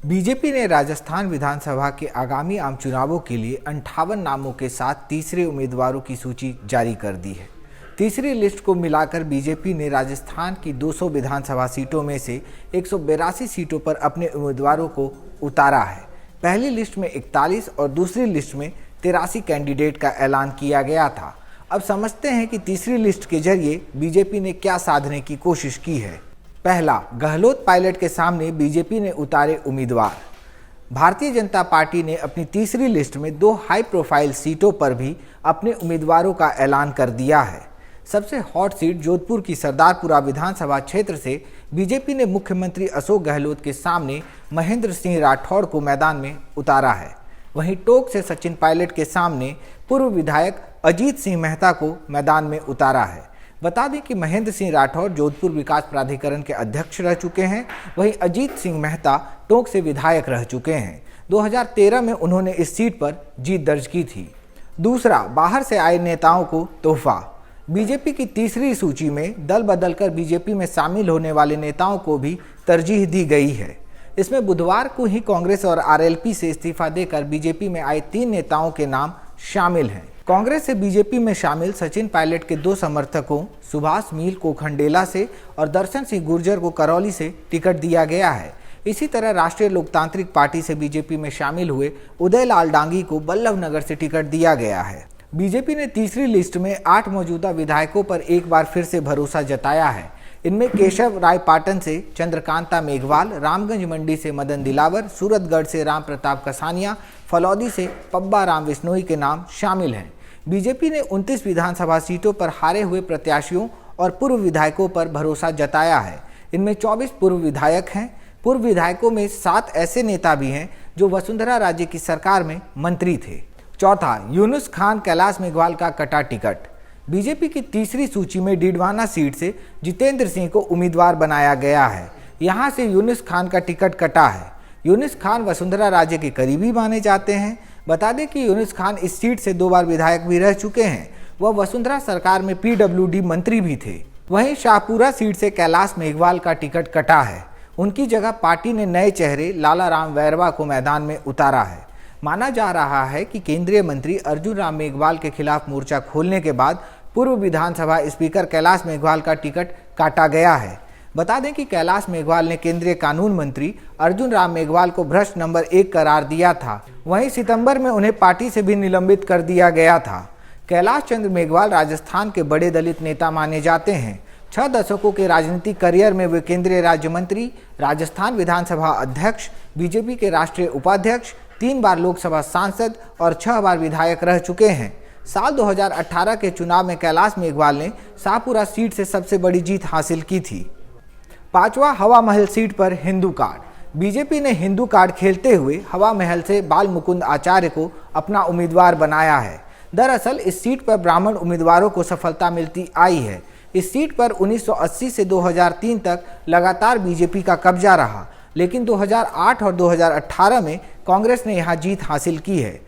BJP ने राजस्थान विधानसभा के आगामी आम चुनावों के लिए 58 नामों के साथ तीसरे उम्मीदवारों की सूची जारी कर दी है। तीसरी लिस्ट को मिलाकर बीजेपी ने राजस्थान की 200 विधानसभा सीटों में से 182 सीटों पर अपने उम्मीदवारों को उतारा है। पहली लिस्ट में 41 और दूसरी लिस्ट में 83 कैंडिडेट का ऐलान किया गया था। अब समझते हैं कि तीसरी लिस्ट के जरिए बीजेपी ने क्या साधने की कोशिश की है। पहला, गहलोत पायलट के सामने बीजेपी ने उतारे उम्मीदवार। भारतीय जनता पार्टी ने अपनी तीसरी लिस्ट में 2 हाई प्रोफाइल सीटों पर भी अपने उम्मीदवारों का ऐलान कर दिया है। सबसे हॉट सीट जोधपुर की सरदारपुरा विधानसभा क्षेत्र से बीजेपी ने मुख्यमंत्री अशोक गहलोत के सामने महेंद्र सिंह राठौड़ को मैदान में उतारा है। वहीं टोंक से सचिन पायलट के सामने पूर्व विधायक अजीत सिंह मेहता को मैदान में उतारा है। बता दें कि महेंद्र सिंह राठौड़ जोधपुर विकास प्राधिकरण के अध्यक्ष रह चुके हैं। वहीं अजीत सिंह मेहता टोंक से विधायक रह चुके हैं। 2013 में उन्होंने इस सीट पर जीत दर्ज की थी। दूसरा, बाहर से आए नेताओं को तोहफा। बीजेपी की तीसरी सूची में दल बदलकर बीजेपी में शामिल होने वाले नेताओं को भी तरजीह दी गई है। इसमें बुधवार को ही कांग्रेस और आरएलपी से इस्तीफा देकर बीजेपी में आए 3 नेताओं के नाम शामिल हैं। कांग्रेस से बीजेपी में शामिल सचिन पायलट के 2 समर्थकों सुभाष मील को खंडेला से और दर्शन सिंह गुर्जर को करौली से टिकट दिया गया है। इसी तरह राष्ट्रीय लोकतांत्रिक पार्टी से बीजेपी में शामिल हुए उदय लाल डांगी को बल्लभनगर से टिकट दिया गया है। बीजेपी ने तीसरी लिस्ट में 8 मौजूदा विधायकों पर एक बार फिर से भरोसा जताया है। इनमें केशव राय पाटन से चंद्रकांता मेघवाल, रामगंज मंडी से मदन दिलावर, सूरतगढ़ से राम प्रताप कसानिया, फलौदी से पब्बा राम विश्नोई के नाम शामिल हैं। बीजेपी ने 29 विधानसभा सीटों पर हारे हुए प्रत्याशियों और पूर्व विधायकों पर भरोसा जताया है। इनमें 24 पूर्व विधायक हैं। पूर्व विधायकों में 7 ऐसे नेता भी हैं जो वसुंधरा राजे की सरकार में मंत्री थे। चौथा, यूनुस खान कैलाश मेघवाल का कटा टिकट। बीजेपी की तीसरी सूची में डीडवाना सीट से जितेंद्र सिंह को उम्मीदवार बनाया गया है। यहां से यूनुस खान का टिकट कटा है। यूनुस खान वसुंधरा राजे के करीबी माने जाते हैं। बता दें कि यूनुस खान इस सीट से 2 बार विधायक भी रह चुके हैं। वह वसुंधरा सरकार में पीडब्ल्यूडी मंत्री भी थे। वहीं शाहपुरा सीट से कैलाश मेघवाल का टिकट कटा है। उनकी जगह पार्टी ने नए चेहरे लाला राम वैरवा को मैदान में उतारा है। माना जा रहा है कि केंद्रीय मंत्री अर्जुन राम मेघवाल के खिलाफ मोर्चा खोलने के बाद पूर्व विधानसभा स्पीकर कैलाश मेघवाल का टिकट काटा गया है। बता दें कि कैलाश मेघवाल ने केंद्रीय कानून मंत्री अर्जुन राम मेघवाल को भ्रष्ट नंबर 1 करार दिया था। वहीं सितंबर में उन्हें पार्टी से भी निलंबित कर दिया गया था। कैलाश चंद्र मेघवाल राजस्थान के बड़े दलित नेता माने जाते हैं। 6 दशकों के राजनीतिक करियर में वे केंद्रीय राज्य मंत्री, राजस्थान विधानसभा अध्यक्ष, बीजेपी के राष्ट्रीय उपाध्यक्ष, 3 बार लोकसभा सांसद और 6 बार विधायक रह चुके हैं। साल 2018 के चुनाव में कैलाश मेघवाल ने शाहपुरा सीट से सबसे बड़ी जीत हासिल की थी। 5वां, हवा महल सीट पर हिंदू कार्ड। बीजेपी ने हिंदू कार्ड खेलते हुए हवा महल से बाल मुकुंद आचार्य को अपना उम्मीदवार बनाया है। दरअसल इस सीट पर ब्राह्मण उम्मीदवारों को सफलता मिलती आई है। इस सीट पर 1980 से 2003 तक लगातार बीजेपी का कब्जा रहा, लेकिन 2008 और 2018 में कांग्रेस ने यहां जीत हासिल की है।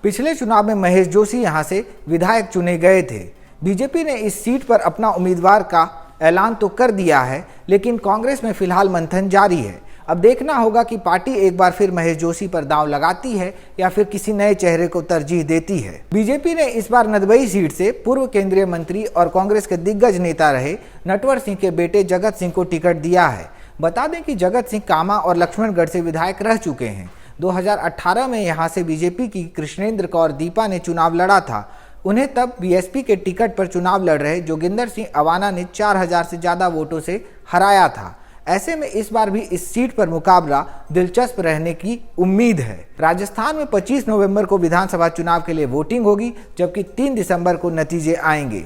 पिछले चुनाव में महेश जोशी यहां से विधायक चुने गए थे। बीजेपी ने इस सीट पर अपना उम्मीदवार का ऐलान तो कर दिया है, लेकिन कांग्रेस में फिलहाल मंथन जारी है। अब देखना होगा कि पार्टी एक बार फिर महेश जोशी पर दांव लगाती है या फिर किसी नए चेहरे को तरजीह देती है। बीजेपी ने इस बार नदबई सीट से पूर्व केंद्रीय मंत्री और कांग्रेस के दिग्गज नेता रहे नटवर सिंह के बेटे जगत सिंह को टिकट दिया है। बता दें कि जगत सिंह कामा और लक्ष्मणगढ़ से विधायक रह चुके हैं। 2018 में यहां से बीजेपी की कृष्णेंद्र कौर दीपा ने चुनाव लड़ा था। उन्हें तब बीएसपी के टिकट पर चुनाव लड़ रहे जोगिंदर सिंह अवाना ने 4000 से ज्यादा वोटों से हराया था। ऐसे में इस बार भी इस सीट पर मुकाबला दिलचस्प रहने की उम्मीद है। राजस्थान में 25 नवंबर को विधानसभा चुनाव के लिए वोटिंग होगी, जबकि 3 दिसंबर को नतीजे आएंगे।